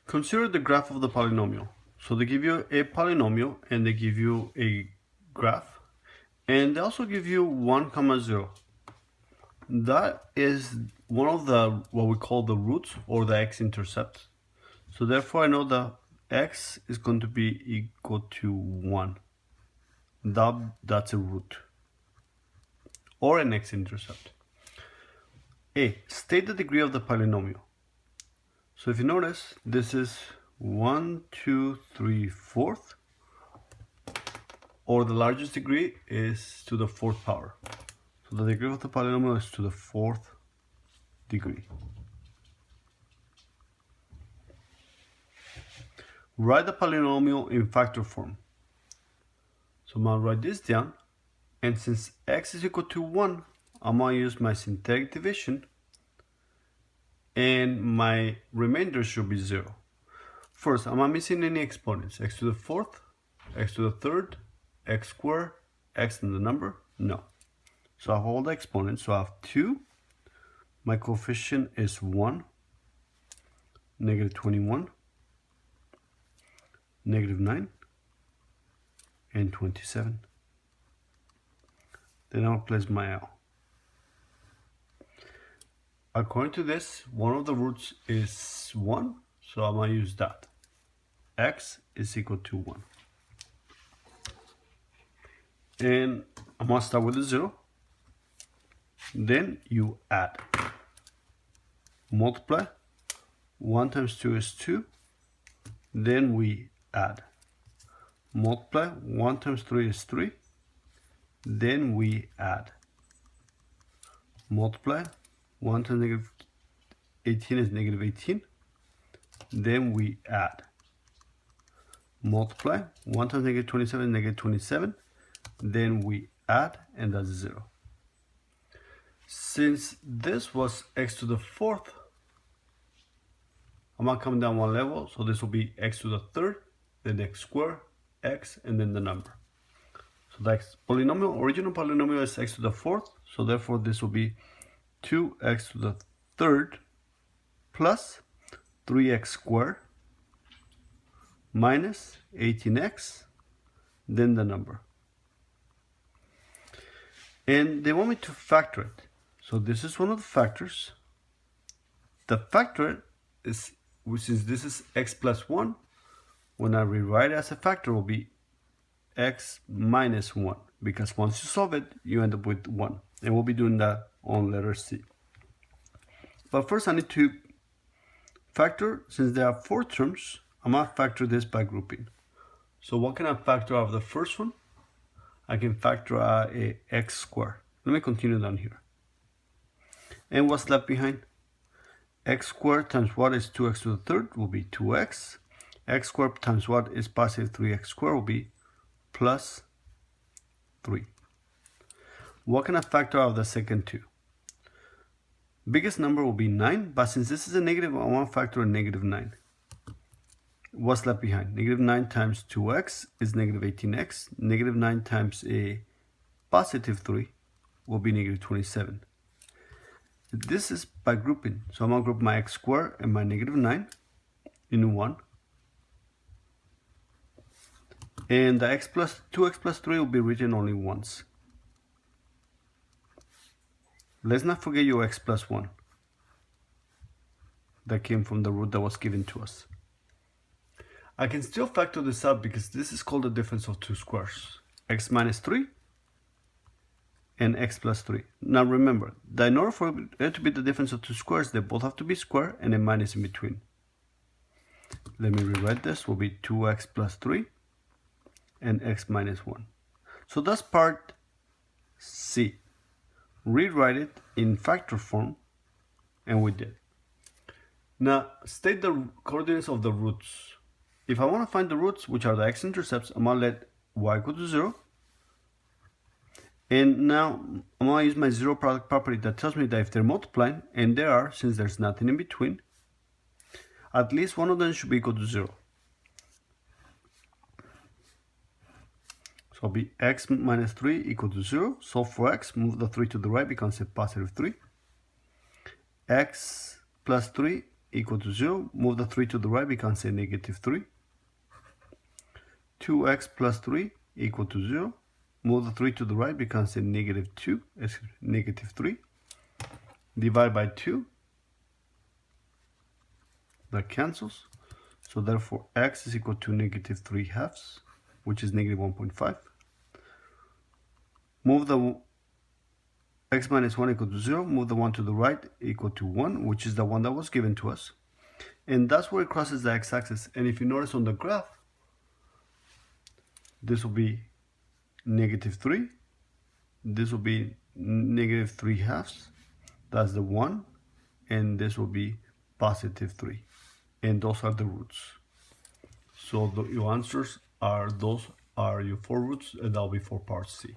Consider the graph of the polynomial. So they give you a polynomial and they give you a graph, and they also give you 1, 0. That is one of the what we call the roots or the x-intercept. So therefore I know that x is going to be equal to 1. That's a root or an x-intercept. A. State the degree of the polynomial. So if you notice, this is 1, 2, 3, 4th, or the largest degree is to the 4th power. So the degree of the polynomial is to the 4th degree. Write the polynomial in factor form. So I'm going to write this down, and since x is equal to 1, I'm going to use my synthetic division, and my remainder should be 0. First, am I missing any exponents? X to the 4th, x to the 3rd, x squared, x in the number? No. So I have all the exponents. So I have 2. My coefficient is 1, negative 21, negative 9, and 27. Then I'll place my L. According to this, one of the roots is 1, so I'm going to use that. X is equal to 1. And I'm going to start with a 0. Then you add. Multiply. 1 times 2 is 2. Then we add. Multiply. 1 times 3 is 3. Then we add. Multiply. 1 times negative 18 is negative 18. Then we add. Multiply. 1 times negative 27 is negative 27. Then we add, and that's 0. Since this was x to the 4th, I'm going to come down one level. So this will be x to the 3rd, then x squared, x, and then the number. So that's polynomial. Original polynomial is x to the 4th. So therefore this will be 2x to the 3rd plus 3x squared minus 18x, then the number. And they want me to factor it. So this is one of the factors. The factor is, since this is x plus 1, when I rewrite it as a factor, it will be x minus 1. Because once you solve it, you end up with 1. And we'll be doing that on letter C. But first I need to factor. Since there are 4 terms, I'm going to factor this by grouping. So what can I factor out of the first one? I can factor out a x squared. Let me continue down here. And what's left behind? X squared times what is 2x to the 3rd will be 2x. X squared times what is positive 3x squared will be plus 3. What can I factor out of the second 2? Biggest number will be 9, but since this is a negative, I want to factor a negative 9. What's left behind? Negative 9 times 2x is negative 18x. Negative 9 times a positive 3 will be negative 27. This is by grouping. So I'm going to group my x squared and my negative 9 in 1. And the 2x plus 3 will be written only once. Let's not forget your x plus 1. That came from the root that was given to us. I can still factor this out because this is called the difference of two squares. X minus 3 and x plus 3. Now remember, that in order for it to be the difference of two squares, they both have to be square and a minus in between. Let me rewrite this. Will be 2x plus 3 and x minus 1. So that's part C. Rewrite it in factor form, and we did. Now state the coordinates of the roots. If I want to find the roots, which are the x-intercepts, I'm going to let y equal to 0. And now I'm going to use my zero product property that tells me that if they're multiplying, and they are, since there's nothing in between, at least one of them should be equal to 0. So it'll be x minus 3 equal to 0. Solve for x, move the 3 to the right, becomes a positive 3. X plus 3 equal to 0. Move the 3 to the right, becomes a negative 3. 2x plus 3 equal to 0. Move the 3 to the right, becomes a negative 2, negative 3. Divide by 2. That cancels. So therefore x is equal to negative 3 halves, which is negative 1.5. Move the x minus 1 equal to 0. Move the 1 to the right equal to 1, which is the one that was given to us. And that's where it crosses the x-axis. And if you notice on the graph, this will be negative 3. This will be negative 3 halves. That's the 1. And this will be positive 3. And those are the roots. So your answers are, those are your 4 roots, and that'll be for part C.